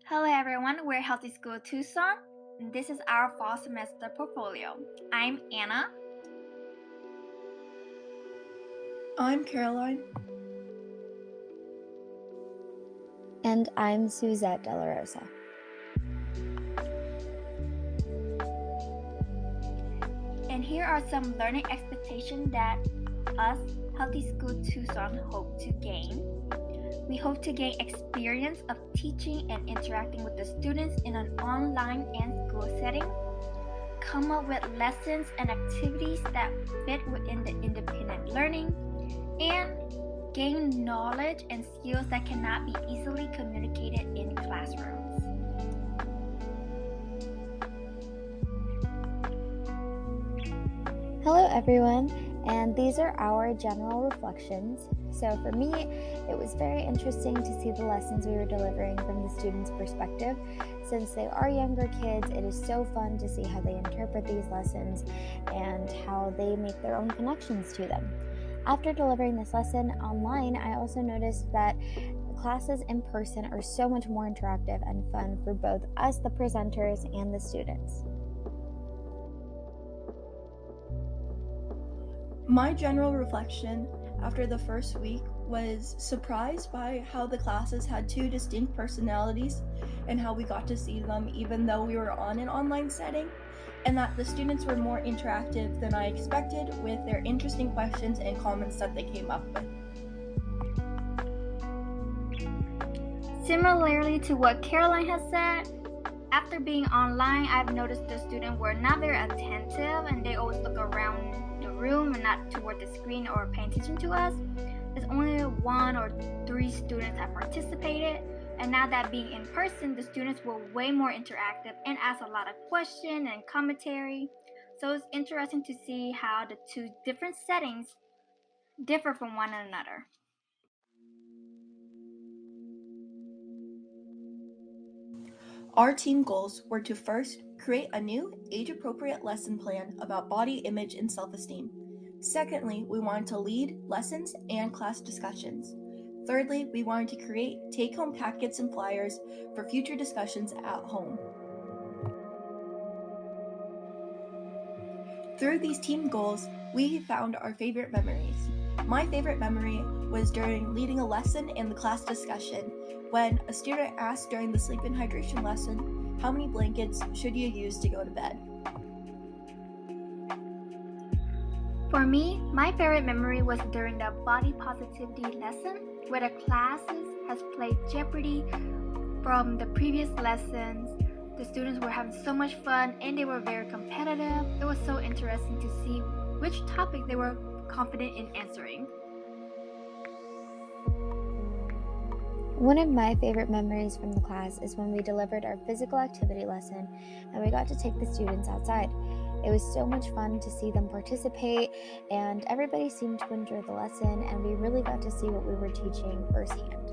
Hello everyone, we're Healthy School Tucson. This is our fall semester portfolio. I'm Anna. I'm Caroline. And I'm Suzette De La Rosa. And here are some learning expectations that us, Healthy School Tucson, hope to gain. We hope to gain experience of teaching and interacting with the students in an online and school setting, come up with lessons and activities that fit within the independent learning, and gain knowledge and skills that cannot be easily communicated in classrooms. Hello everyone, and these are our general reflections. So for me, it was very interesting to see the lessons we were delivering from the students' perspective. Since they are younger kids, it is so fun to see how they interpret these lessons and how they make their own connections to them. After delivering this lesson online, I also noticed that classes in person are so much more interactive and fun for both us, the presenters, and the students. My general reflection after the first week was surprised by how the classes had two distinct personalities and how we got to see them even though we were on an online setting, and that the students were more interactive than I expected with their interesting questions and comments that they came up with. Similarly to what Caroline has said, after being online, I've noticed the students were not very attentive and they always look around the room and not toward the screen or paying attention to us. There's only 1 or 3 students have participated, and now that being in person, the students were way more interactive and asked a lot of questions and commentary. So it's interesting to see how the two different settings differ from one another. Our team goals were to first create a new age-appropriate lesson plan about body image and self-esteem. Secondly, we wanted to lead lessons and class discussions. Thirdly, we wanted to create take-home packets and flyers for future discussions at home. Through these team goals, we found our favorite memories. My favorite memory was during leading a lesson in the class discussion when a student asked during the sleep and hydration lesson, how many blankets should you use to go to bed? For me, my favorite memory was during the body positivity lesson where the classes has played Jeopardy from the previous lessons. The students were having so much fun and they were very competitive. It was so interesting to see which topic they were confident in answering. One of my favorite memories from the class is when we delivered our physical activity lesson and we got to take the students outside. It was so much fun to see them participate, and everybody seemed to enjoy the lesson, and we really got to see what we were teaching firsthand.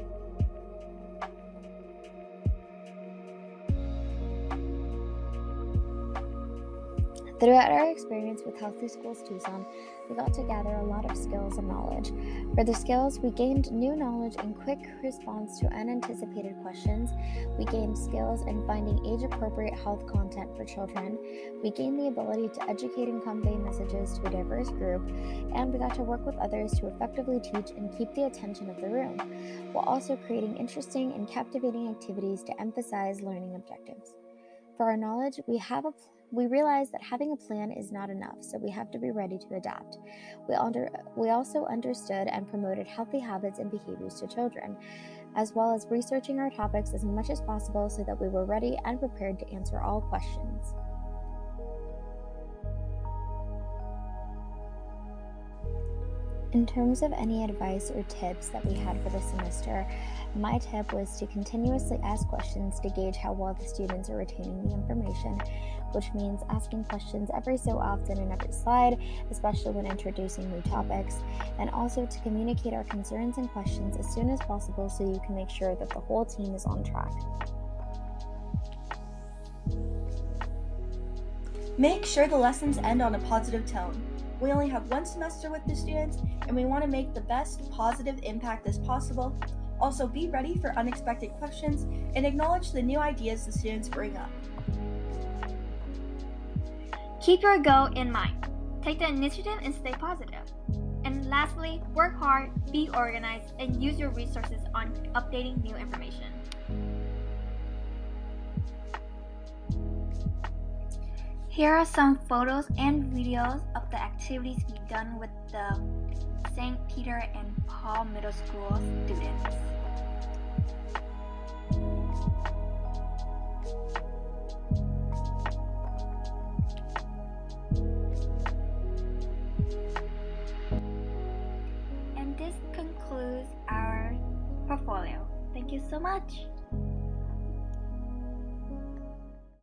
Throughout our experience with Healthy Schools Tucson, we got to gather a lot of skills and knowledge. For the skills, we gained new knowledge in quick response to unanticipated questions. We gained skills in finding age-appropriate health content for children. We gained the ability to educate and convey messages to a diverse group, and we got to work with others to effectively teach and keep the attention of the room, while also creating interesting and captivating activities to emphasize learning objectives. For our knowledge, we realize that having a plan is not enough, so we have to be ready to adapt. We also understood and promoted healthy habits and behaviors to children, as well as researching our topics as much as possible so that we were ready and prepared to answer all questions. In terms of any advice or tips that we had for the semester, my tip was to continuously ask questions to gauge how well the students are retaining the information, which means asking questions every so often in every slide, especially when introducing new topics, and also to communicate our concerns and questions as soon as possible so you can make sure that the whole team is on track. Make sure the lessons end on a positive tone. We only have one semester with the students, and we want to make the best positive impact as possible. Also, be ready for unexpected questions and acknowledge the new ideas the students bring up. Keep your goal in mind. Take the initiative and stay positive. And lastly, work hard, be organized, and use your resources on updating new information. Here are some photos and videos of the activities we've done with the St. Peter and Paul Middle School students. And this concludes our portfolio. Thank you so much.